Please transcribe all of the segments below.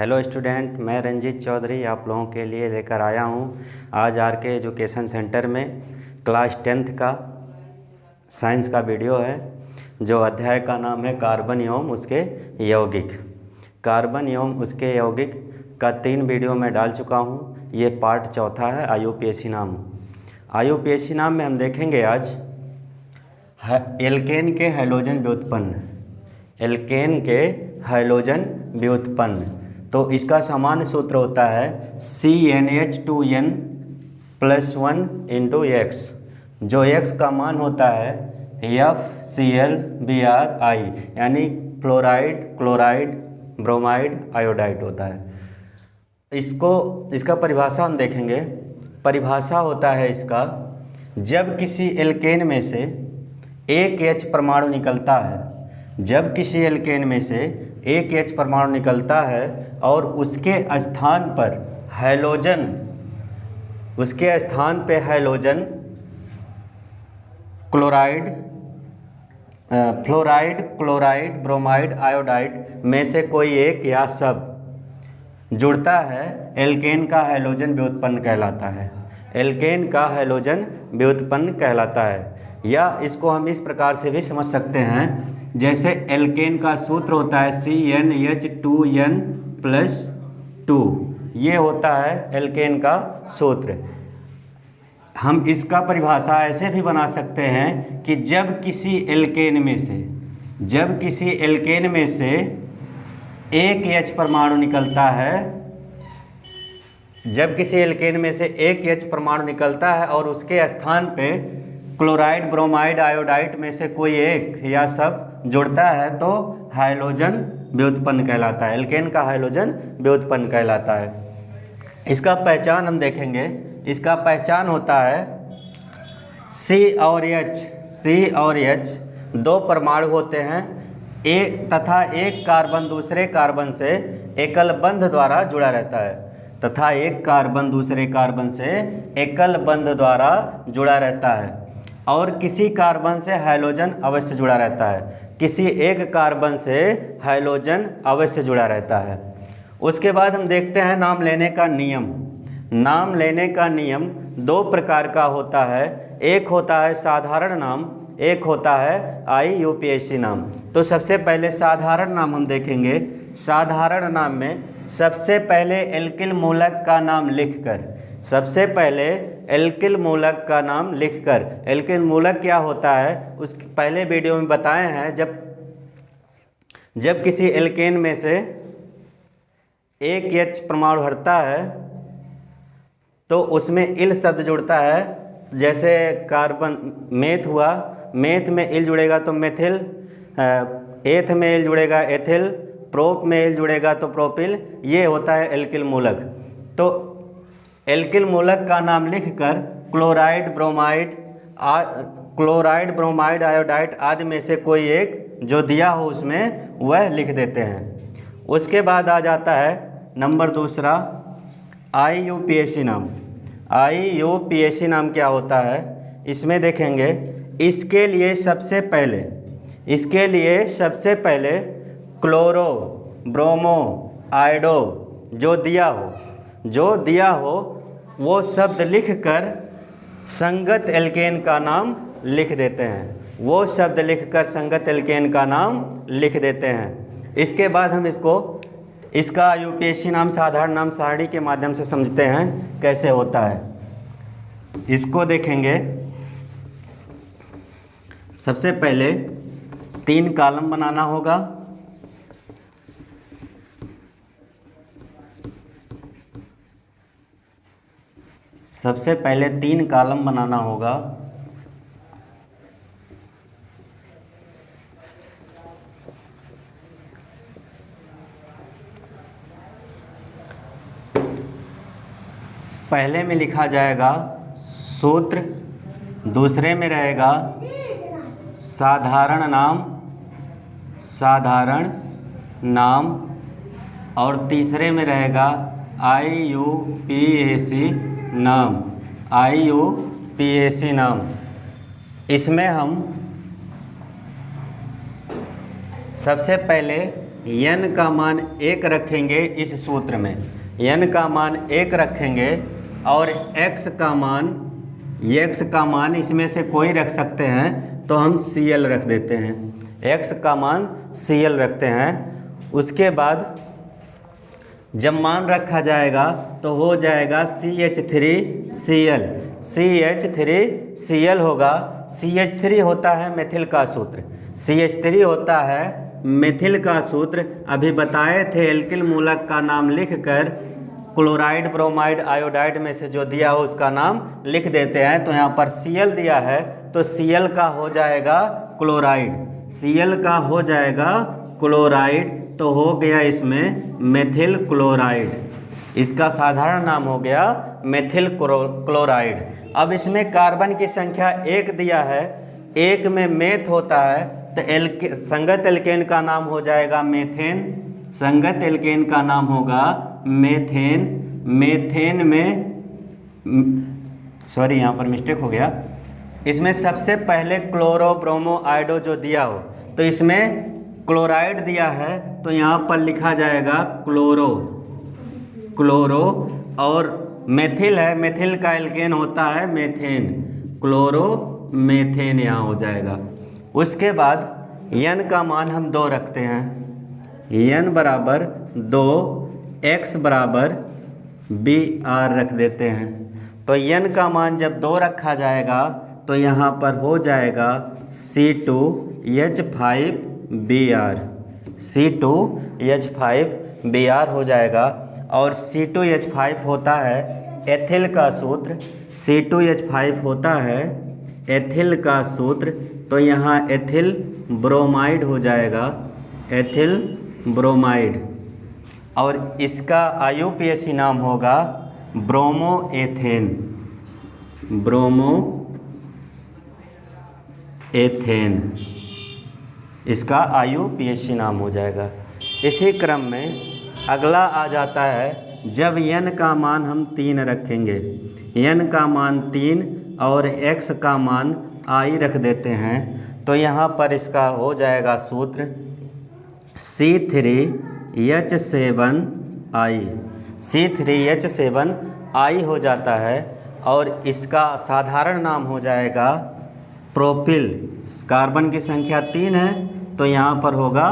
Hello student, मैं रंजीत चौधरी आप लोगों के लिए लेकर आया हूँ आज आर के एजुकेशन सेंटर में क्लास 10th का साइंस का वीडियो है। जो अध्याय का नाम है कार्बन एवं उसके यौगिक। कार्बन एवं उसके यौगिक का 3 वीडियो मैं डाल चुका हूँ। ये पार्ट चौथा है IUPAC नाम। IUPAC नाम में हम देखेंगे आज एल्केन के हैलोजन व्युत्पन्न। एल्केन के हैलोजन व्युत्पन्न तो इसका सामान्य सूत्र होता है CnH2n +1 × X, जो X का मान होता है FClBrI, यानी फ्लोराइड, क्लोराइड, ब्रोमाइड, आयोडाइड होता है। इसका परिभाषा हम देखेंगे। परिभाषा होता है इसका, जब किसी एल्केन में से एक H परमाणु निकलता है, जब किसी एल्केन में से एक H परमाणु निकलता है और उसके स्थान पर halogen, chloride, fluoride, chloride, bromide, iodide में से कोई एक या सब जुड़ता है, एल्केन का हैलोजन व्युत्पन्न कहलाता है। एल्केन का हैलोजन व्युत्पन्न कहलाता है। या इसको हम इस प्रकार से भी समझ सकते हैं, जैसे एल्केन का सूत्र होता है CnH2n +2, ये होता है एल्केन का सूत्र। हम इसका परिभाषा ऐसे भी बना सकते हैं कि जब किसी एल्केन में से एक H परमाणु निकलता है, जब किसी एल्केन में से एक H परमाणु निकलता है और उसके स्थान पे क्लोराइड, ब्रोमाइड, आयोडाइड में से कोई एक या सब जुड़ता है तो हैलोजन व्युत्पन्न कहलाता है। एल्केन का हैलोजन व्युत्पन्न कहलाता है। इसका पहचान हम देखेंगे। इसका पहचान होता है C और H दो परमाणु होते हैं तथा एक कार्बन दूसरे कार्बन से एकल बंध द्वारा जुड़ा रहता है और किसी कार्बन से हैलोजन अवश्य जुड़ा रहता है। किसी एक कार्बन से हैलोजन अवश्य जुड़ा रहता है। उसके बाद हम देखते हैं नाम लेने का नियम। नाम लेने का नियम 2 प्रकार का होता है। एक होता है साधारण नाम, एक होता है IUPAC नाम। तो सबसे पहले साधारण नाम हम देखेंगे। साधारण नाम में सबसे पहले एल्किल मूलक का नाम लिखकर, एल्किल मूलक क्या होता है उस पहले वीडियो में बताए हैं। जब किसी एल्केन में से एक H परमाणु हटता है तो उसमें इल शब्द जुड़ता है। जैसे कार्बन मेथ हुआ, मेथ में इल जुड़ेगा तो मेथिल, एथ में इल जुड़ेगा एथिल, प्रोप में इल जुड़ेगा तो प्रोपिल। ये होता है एल्किल मूलक। तो एल्किल मूलक का नाम लिखकर क्लोराइड, ब्रोमाइड, आयोडाइड आदि में से कोई एक जो दिया हो उसमें वह लिख देते हैं। उसके बाद आ जाता है नंबर दूसरा IUPAC नाम। IUPAC नाम क्या होता है इसमें देखेंगे। इसके लिए सबसे पहले ब्रोमो, आयोडो जो दिया हो वो शब्द लिखकर संगत एल्केन का नाम लिख देते हैं। इसके बाद हम इसका IUPAC नाम साधारण नाम सारणी के माध्यम से समझते हैं कैसे होता है। इसको देखेंगे। सबसे पहले 3 कॉलम बनाना होगा। पहले में लिखा जाएगा सूत्र, दूसरे में रहेगा साधारण नाम और तीसरे में रहेगा IUPAC नाम। इसमें हम सबसे पहले n का मान 1 रखेंगे इस सूत्र में, n का मान 1 रखेंगे और x का मान इसमें से कोई रख सकते हैं, तो हम Cl रख देते हैं, x का मान Cl रखते हैं। उसके बाद जब मान रखा जाएगा तो हो जाएगा CH3Cl, CH3Cl होगा। CH3 होता है मेथिल का सूत्र, CH3 होता है मेथिल का सूत्र। अभी बताए थे एल्किल मूलक का नाम लिखकर क्लोराइड, ब्रोमाइड, आयोडाइड में से जो दिया हो उसका नाम लिख देते हैं। तो यहाँ पर Cl दिया है तो Cl का हो जाएगा क्लोराइड, Cl का हो जाएगा क्लोराइड, तो हो गया इसमें मेथिल क्लोराइड, इसका साधारण नाम हो गया मेथिल क्लोराइड। अब इसमें कार्बन की संख्या 1 दिया है, 1 में मेथ होता है तो संगत एल्केन का नाम हो जाएगा मेथेन, संगत एल्केन का नाम होगा मेथेन। मेथेन में सॉरी यहाँ पर मिस्टेक हो गया, इसमें सबसे पहले क्लोरो ब्रोमो आयोडो जो दिया हो तो इसमें क्लोराइड दिया है तो यहाँ पर लिखा जाएगा क्लोरो और मेथिल है, मेथिल का एल्केन होता है मेथेन, क्लोरो मेथेन यहाँ हो जाएगा। उसके बाद n का मान हम 2 रखते हैं, n बराबर 2, x बराबर Br रख देते हैं। तो n का मान जब 2 रखा जाएगा तो यहाँ पर हो जाएगा C2H5Br, C2H5Br हो जाएगा। और C2H5 होता है एथिल का सूत्र, C2H5 होता है एथिल का सूत्र, तो यहाँ एथिल ब्रोमाइड हो जाएगा, एथिल ब्रोमाइड। और इसका IUPAC नाम होगा ब्रोमोएथेन, ब्रोमोएथेन, इसका IUPAC नाम हो जाएगा। इसी क्रम में अगला आ जाता है जब n का मान हम 3 रखेंगे, n का मान 3 और x का मान I रख देते हैं, तो यहाँ पर इसका हो जाएगा सूत्र C3H7I, C3H7I हो जाता है। और इसका साधारण नाम हो जाएगा प्रोपिल, कार्बन की संख्या 3 है तो यहाँ पर होगा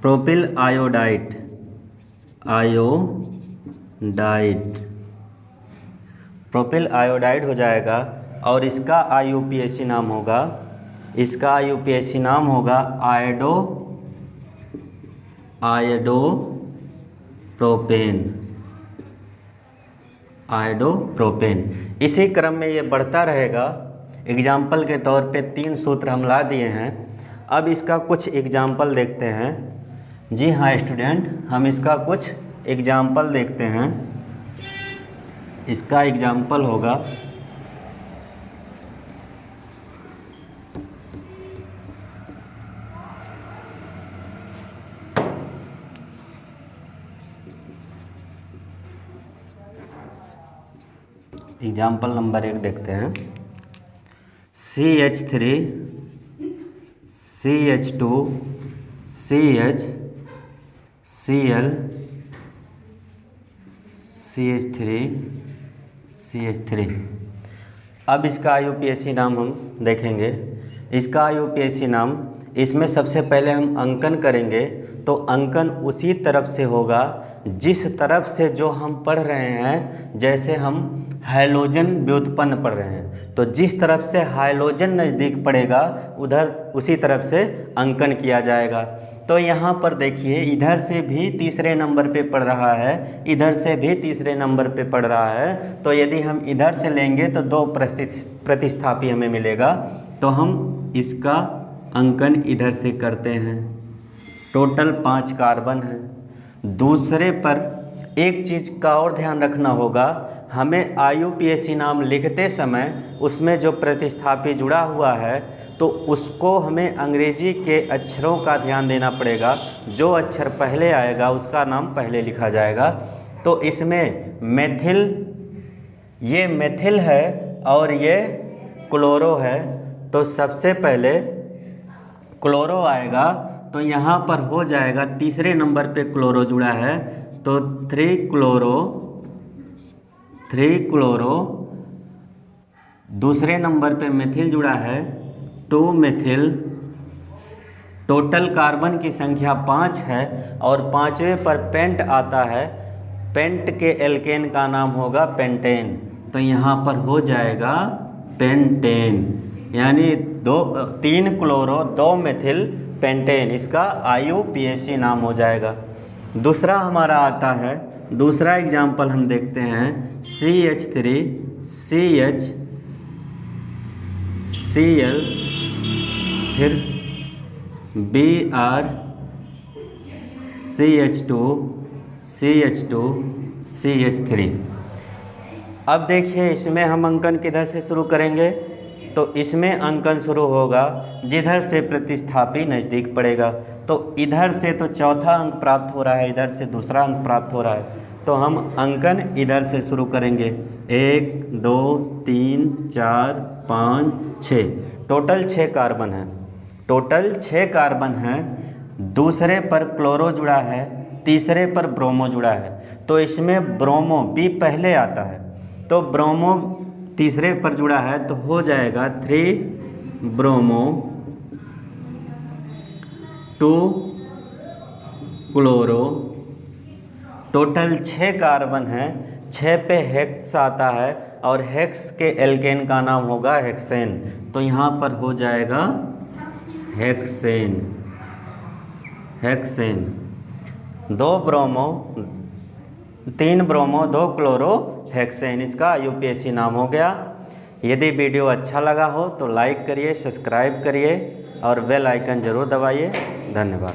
प्रोपिल आयोडाइड, प्रोपिल आयोडाइड हो जाएगा। और इसका IUPAC नाम होगा, इसका IUPAC नाम होगा आयोडोप्रोपेन। इसी क्रम में ये बढ़ता रहेगा। एग्जाम्पल के तौर पे 3 सूत्र हम ला दिए हैं, अब इसका कुछ एग्जाम्पल देखते हैं। जी हाँ स्टूडेंट, हम इसका कुछ एग्जाम्पल देखते हैं। इसका एग्जाम्पल होगा एग्जाम्पल नंबर 1 देखते हैं। CH3 CH2 CH Cl CH3 अब इसका IUPAC नाम हम देखेंगे। इसका IUPAC नाम, इसमें सबसे पहले हम अंकन करेंगे तो अंकन उसी तरफ से होगा जिस तरफ से जो हम पढ़ रहे हैं। जैसे हम हाइलोजन व्युत्पन्न पढ़ रहे हैं तो जिस तरफ से हाइलोजन नज़दीक पड़ेगा उधर उसी तरफ से अंकन किया जाएगा। तो यहाँ पर देखिए इधर से भी तीसरे नंबर पे पढ़ रहा है, इधर से भी तीसरे नंबर पे पढ़ रहा है। तो यदि हम इधर से लेंगे तो 2 प्रतिस्थापी हमें मिलेगा, तो हम इसका अंकन इधर से करते हैं। टोटल 5 कार्बन है। दूसरे पर एक चीज़ का और ध्यान रखना होगा, हमें IUPAC नाम लिखते समय उसमें जो प्रतिस्थापी जुड़ा हुआ है तो उसको हमें अंग्रेजी के अक्षरों का ध्यान देना पड़ेगा। जो अक्षर पहले आएगा उसका नाम पहले लिखा जाएगा। तो इसमें मेथिल, ये मेथिल है और ये क्लोरो है, तो सबसे पहले क्लोरो आएगा, तो यहाँ पर हो जाएगा तीसरे नंबर पे क्लोरो जुड़ा है तो 3 क्लोरो, दूसरे नंबर पे मिथिल जुड़ा है 2 मिथिल। टोटल कार्बन की संख्या 5 है और पांचवें पर पेंट आता है। पेंट के एल्केन का नाम होगा पेंटेन, तो यहाँ पर हो जाएगा पेंटेन, यानी 3 क्लोरो 2 मिथिल पेंटेन, इसका IUPAC नाम हो जाएगा। दूसरा हमारा आता है, दूसरा एग्जाम्पल हम देखते हैं CH3 CHCl, फिर Br CH2 CH3। अब देखिए इसमें हम अंकन किधर से शुरू करेंगे, तो इसमें अंकन शुरू होगा जिधर से प्रतिस्थापी नज़दीक पड़ेगा। तो इधर से तो चौथा अंक प्राप्त हो रहा है, इधर से दूसरा अंक प्राप्त हो रहा है, तो हम अंकन इधर से शुरू करेंगे। 1 2 3 4 5 6, टोटल 6 कार्बन है, टोटल 6 कार्बन हैं। दूसरे पर क्लोरो जुड़ा है, तीसरे पर ब्रोमो जुड़ा है, तो इसमें ब्रोमो B पहले आता है, तो ब्रोमो तीसरे पर जुड़ा है तो हो जाएगा 3 ब्रोमो 2 क्लोरो। टोटल 6 कार्बन हैं, 6 पे हेक्स आता है और हेक्स के एल्केन का नाम होगा हेक्सेन, तो यहाँ पर हो जाएगा hexane. 2 bromo 3 bromo 2 chloro hexane, इसका IUPAC नाम हो गया। यदि वीडियो अच्छा लगा हो तो लाइक करिए, सब्सक्राइब करिए और बेल आइकन ज़रूर दबाइए। धन्यवाद।